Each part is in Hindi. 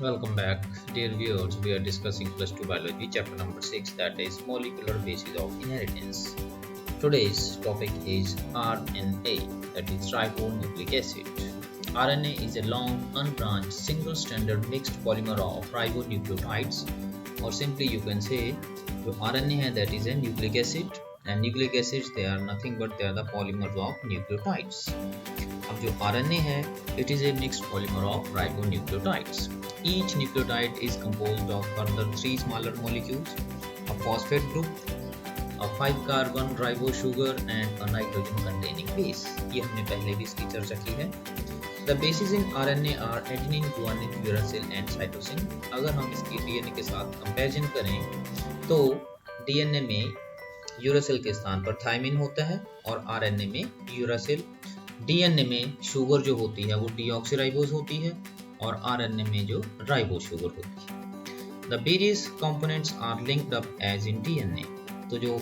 Welcome back, dear viewers. We are discussing plus 2 biology, chapter number 6, that is molecular basis of inheritance. Today's topic is RNA, that is ribonucleic acid. RNA is a long, unbranched, single stranded mixed polymer of ribonucleotides, or simply you can say जो RNA है that is a nucleic acid, and nucleic acids they are nothing but they are the polymers of nucleotides. अब जो RNA है it is a mixed polymer of ribonucleotides. Each nucleotide is composed of further 3 smaller molecules, a phosphate group, a 5-carbon ribose sugar and a nitrogen containing base. ये हमने पहले भी इसकी चर्चा की है. The bases in RNA are adenine, guanine, uracil and cytosine. अगर हम इसकी DNA के साथ कंपैरिजन करें तो DNA में यूरासिल के स्थान पर थायमिन होता है और RNA में यूरासिल. DNA में शुगर जो होती है वो डीऑक्सीराइबोज होती है और RNA में जो राइबोज शुगर होती है. The various components are linked up as in DNA. तो जो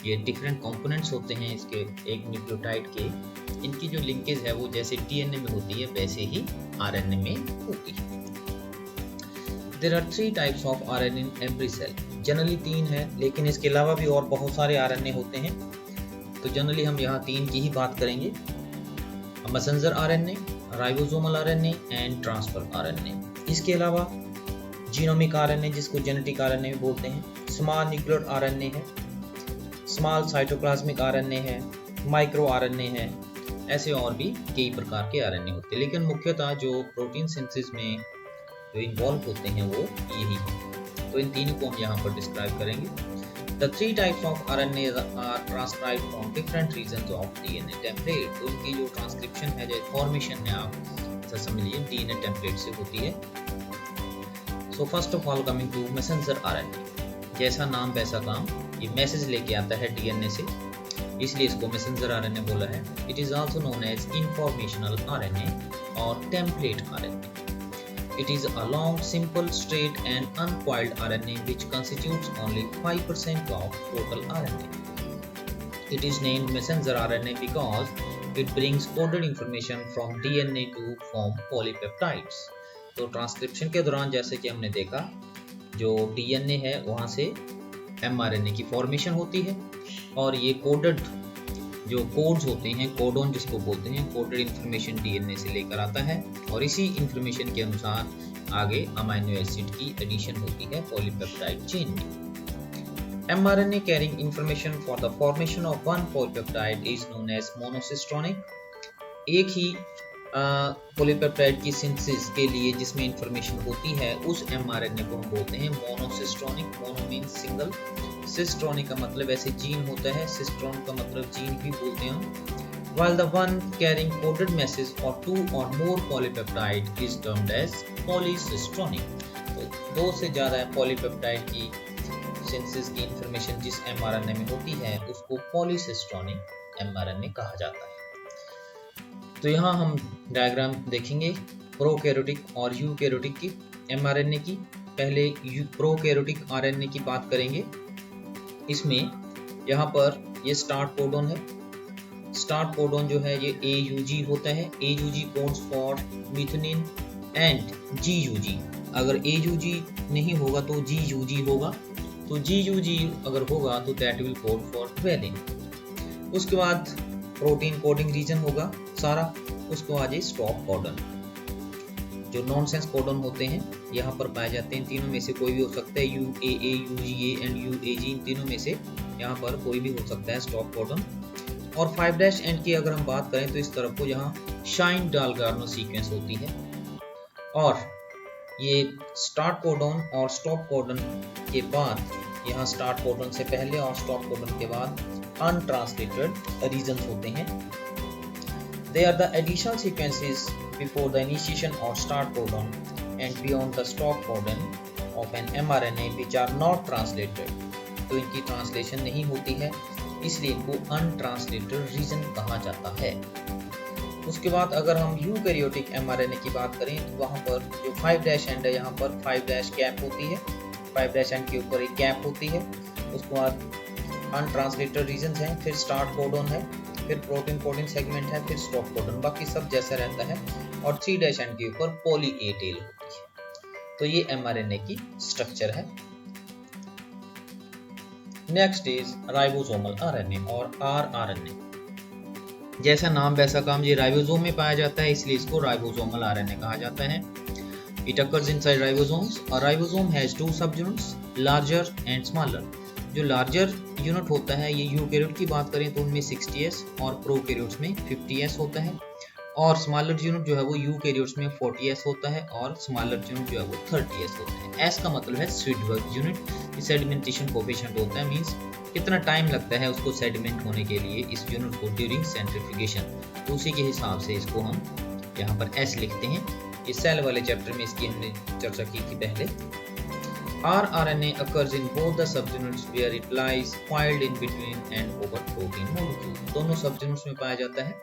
ये डिफरेंट कंपोनेंट्स होते हैं इसके एक न्यूक्लियोटाइड के, इनकी जो लिंकेज है वो जैसे DNA में होती है वैसे ही RNA में होती है. There are 3 types of RNA in every cell. Generally 3 है, लेकिन इसके अलावा भी और बहुत सारे RNA होते हैं. तो जनरली हम यहाँ 3 की ही बात करेंगे. Messenger RNA, ribosomal RNA and transfer RNA. इसके अलावा जीनोमिक RNA जिसको जेनेटिक RNA भी बोलते हैं, स्मॉल न्यूक्लियर RNA है, स्मॉल साइटोप्लाज्मिक RNA है, माइक्रो RNA है, ऐसे और भी कई प्रकार के RNA होते हैं. लेकिन मुख्यतः जो प्रोटीन सिंथेसिस में जो इन्वॉल्व होते हैं वो यही है. तो इन तीनों को हम यहाँ पर डिस्क्राइब करेंगे. The 3 types of RNA are transcribed from different regions of DNA template. तो इनकी जो ट्रांसक्रिप्शन है, जो फॉर्मेशन है, आप ऐसा समझ लीजिए DNA टेम्पलेट से होती है. So first of all coming to messenger RNA. जैसा नाम वैसा काम, ये मैसेज लेके आता है DNA से, इसलिए इसको मैसेंजर RNA बोला है. It is also known as informational RNA और template RNA. It is a long, simple, straight and uncoiled RNA which constitutes only 5% of total RNA. It is named messenger RNA because it brings coded information from DNA to form polypeptides. तो ट्रांसक्रिप्शन के दौरान जैसे कि हमने देखा, जो DNA है वहाँ से mRNA की फॉर्मेशन होती है और ये कोडेड जो कोड्स होते हैं, कोडोन जिसको बोलते हैं, कोडेड इंफॉर्मेशन DNA से लेकर आता है और इसी इंफॉर्मेशन के अनुसार आगे अमीनो एसिड की एडिशन होती है पॉलीपेप्टाइड चेन में. mRNA carrying information for the formation of one polypeptide is known as monocystronic. एक ही पॉलीपेप्टाइड की सिंथेसिस के लिए जिसमें इंफॉर्मेशन होती है उस mRNA को हम बोलते हैं मोनोसिस्ट्रोनिक. मोनो मीन्स सिंगल, सिस्ट्रोनिक का मतलब ऐसे जीन होता है, सिस्ट्रॉन का मतलब जीन भी बोलते हैं. While the one carrying coded message for 2 or more polypeptide is termed as polycistronic. तो 2 से ज़्यादा पॉलीपेप्टाइड की सिंथेसिस की इंफॉर्मेशन जिस mRNA में होती है उसको पॉलीसिस्ट्रोनिक mRNA कहा जाता है. तो यहाँ हम डायग्राम देखेंगे प्रोकैरियोटिक और यूकैरियोटिक की mRNA की. पहले प्रोकैरियोटिक RNA की बात करेंगे. इसमें यहाँ पर ये स्टार्ट कोडोन है. स्टार्ट कोडोन जो है ये AUG होता है. AUG codes for methionine and GUG. अगर AUG नहीं होगा तो GUG होगा. तो GUG अगर होगा तो that will code for valine. उसके बाद प्रोटीन कोडिंग रीजन होगा सारा. उसको आ जाए स्टॉप कोडन. जो नॉनसेंस कोडन होते हैं यहाँ पर पाए जाते हैं. तीनों में से कोई भी हो सकता है. UAA, UGA एंड UAG, इन तीनों में से यहाँ पर कोई भी हो सकता है स्टॉप कोडन. और 5' एंड की अगर हम बात करें तो इस तरफ को यहाँ शाइन डालगार्नो सीक्वेंस होती है. और ये स्टार्ट कोडन और स्टॉप कोडन के बाद, यहाँ स्टार्ट कोडन से पहले और स्टॉप कोडन के बाद अनट्रांसलेटेड रीजन होते हैं. They are the additional sequences before the initiation of start codon and beyond the stop codon of an mRNA which are not translated. तो इनकी ट्रांसलेशन नहीं होती है, इसलिए इनको अनट्रांसलेटेड रीजन कहा जाता है. उसके बाद अगर हम यूकैरियोटिक mRNA की बात करें तो वहाँ पर जो 5' एंड है यहाँ पर 5' कैप होती है. 5' एंड के ऊपर एक कैप होती है. उसके बाद अनट्रांसलेटेड रीजन है, फिर स्टार्ट कोडन है, फिर प्रोटीन कोडिंग सेगमेंट है, फिर स्टॉप कोडन, बाकी सब जैसा रहता है. और 3' एंड के ऊपर पॉली ए टेल होती है. तो ये mRNA की स्ट्रक्चर है। नेक्स्ट इज राइबोसोमल आरएनए और rRNA। जैसा नाम वैसा काम, ये राइबोसोम में पाया जाता है, इसलिए इसको राइबोसोमल आरएनए कहा जाता है। It occurs inside ribosomes. A ribosome has two subunits, larger and smaller. जो लार्जर यूनिट होता है, ये यूकैरियोट की बात करें तो उनमें 60s और प्रोकैरियोट्स में 50s होता है, और स्मॉलर यूनिट जो है वो यूकैरियोट्स में 40s होता है, और स्मॉलर यूनिट जो है वो 30s होता है। S का मतलब है स्वीडबर्ग यूनिट। सेडिमेंटेशन कोफिशिएंट होता है, मींस कितना टाइम लगता है उसको सेडिमेंट होने के लिए इस यूनिट को ड्यूरिंग सेंट्रीफ्यूगेशन, तो उसी के हिसाब से इसको हम यहाँ पर S लिखते हैं। इस सेल वाले चैप्टर में इसकी हमने चर्चा की थी पहले। rRNA occurs in both the subunits where it lies coiled in between and over protein molecule. दोनों subunits में पाया जाता है।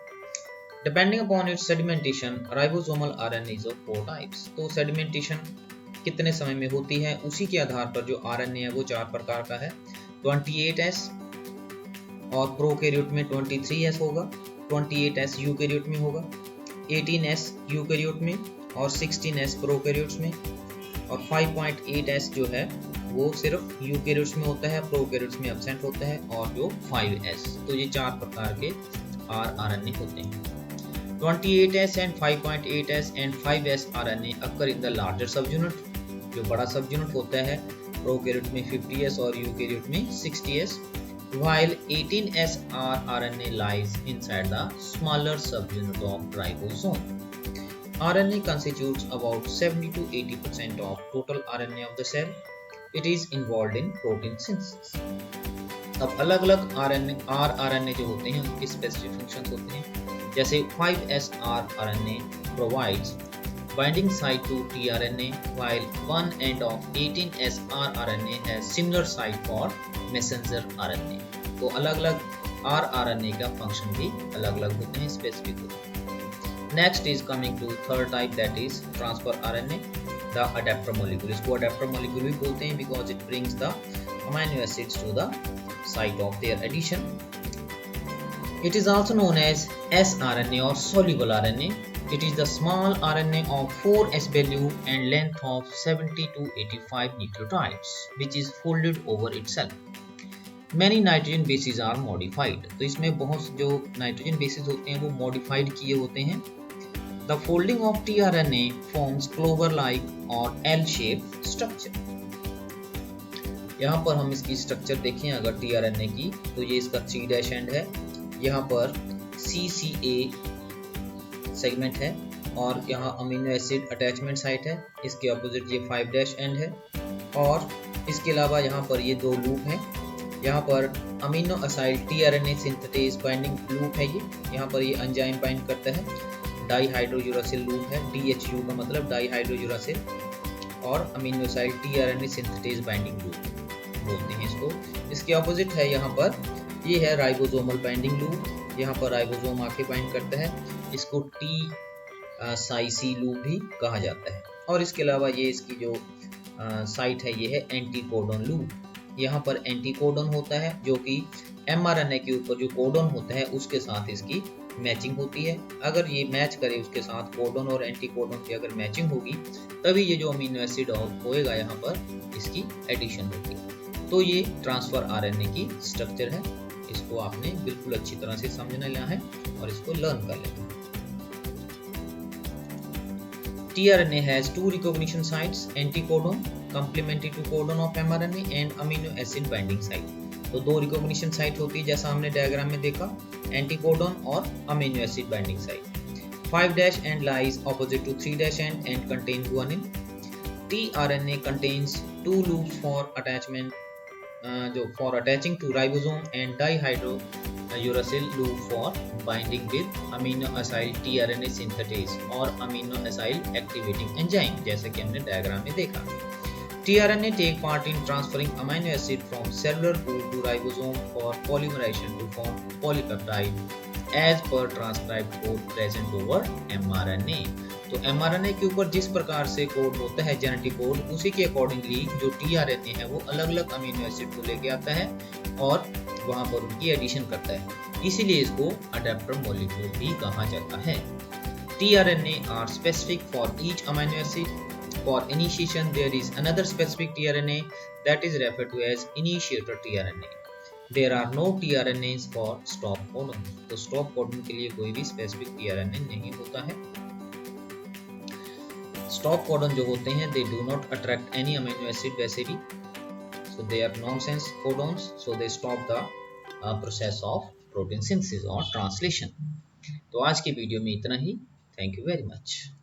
Depending upon its sedimentation, ribosomal RNA is of 4 types. तो sedimentation कितने समय में होती है, उसी के आधार पर जो RNA है वो 4 प्रकार का है। 28S और प्रोकैरियोट में 23S होगा, 28S यूकैरियोट में होगा, 18S यूकैरियोट में और 16S प्रोकैरियोट्स में, और 5.8S जो है वो सिर्फ यूकैरियोट्स में होता है, प्रोकैरियोट्स में एब्सेंट होता है, और जो 5S, तो ये 4 प्रकार के rRNA होते हैं। 28S and 5.8S and 5S RNA occur in the larger subunit, जो बड़ा सबयूनिट होता है, प्रोकैरियोट में 50S और यूकैरियोट में 60S, while 18S rRNA lies inside the smaller subunit of ribosome. RNA constitutes about 70 to 80% of total RNA of the cell. It is involved in protein synthesis. अब अलग अलग rRNA जो होते हैं उनके स्पेसिफिक फंक्शंस होते हैं। जैसे 5S rRNA provides binding site to tRNA, while one end of 18S rRNA has similar site for messenger RNA. तो अलग अलग rRNA का फंक्शन भी अलग अलग होते हैं, स्पेसिफिक होते हैं। Next is coming to third type, that is transfer RNA, the adapter molecule. इसको adapter molecule भी बोलते हैं because it brings the amino acids to the site of their addition. It is also known as sRNA or soluble RNA. It is the small RNA of 4S value and length of 70 to 85 nucleotides, which is folded over itself. Many nitrogen bases are modified. तो इसमें बहुत जो नाइट्रोजन बेसिस होते हैं वो मॉडिफाइड किए होते हैं। The folding of tRNA forms clover-like or L-shaped structure. यहाँ पर हम इसकी स्ट्रक्चर देखें अगर tRNA की, तो ये इसका 3' एंड है, यहाँ पर CCA सेगमेंट है, और यहाँ अमीनो एसिड अटैचमेंट साइट है, इसके अपोजिट ये 5' एंड है, और इसके अलावा यहाँ पर ये 2 लूप हैं। यहाँ पर amino acyl tRNA synthetase binding loop है, ये यहाँ पर ये एंजाइम बाइंड करता है, डाईहाइड्रोयूरासिल लूप है, DHU का मतलब डाईहाइड्रोयूरासिल, और amino acyl tRNA synthetase binding loop बोलते हैं इसको। इसके ऑपोजिट है यहाँ पर ये है राइबोसोमल बाइंडिंग लूप, यहाँ पर राइबोसोम आके बाइंड करता है, इसको T-साइसी लूप भी कहा जाता है। और इसके अलावा ये इसकी जो साइट है ये है एंटीकोडन लूप, यहाँ पर एंटीकोडन होता है जो कि mRNA के ऊपर जो कोडन होता है उसके साथ इसकी मैचिंग होती है। अगर ये मैच करे उसके साथ कोडन और एंटीकोडन की अगर मैचिंग होगी तभी ये जो अमीनो एसिड होएगा यहाँ पर इसकी एडिशन होगी। तो ये ट्रांसफर RNA की स्ट्रक्चर है, इसको आपने बिल्कुल अच्छी तरह से समझना लेना है और इसको लर्न कर लेना है। tRNA has 2 recognition sites, anticodon complementary to codon of mRNA and amino acid binding site. तो 2 recognition site होती है जैसा हमने डायग्राम में देखा, anticodon और amino acid binding site. 5' end lies opposite to 3' end and contain guanine. tRNA contains 2 loops for attachment, for attaching to ribosome, and dihydrouracil loop for binding with amino acyl tRNA synthetase और amino acyl activating enzyme, जैसे कि हमने डायग्राम में देखा। tRNA take part in transferring amino acid from cellular pool to ribosome for polymerization to form polypeptide as per transcribed code present over mRNA. तो mRNA के ऊपर जिस प्रकार से कोड होता है जेनेटिक कोड, उसी के अकॉर्डिंगली जो tRNA है वो अलग अलग अमीनो एसिड को लेके आता है और वहां पर उनकी एडिशन करता है, इसीलिए इसको अडेप्टर मॉलिक्यूल भी कहा जाता है। tRNA are specific for each amino acid For initiation, there is another specific tRNA that is referred to as initiator tRNA. There are no tRNAs for stop codon. तो stop codon के लिए कोई भी specific tRNA नहीं होता है. Stop codon जो होते हैं, they do not attract any amino acid वैसे भी, so they are nonsense codons, so they stop the process of protein synthesis or translation. तो आज की वीडियो में इतना ही. Thank you very much.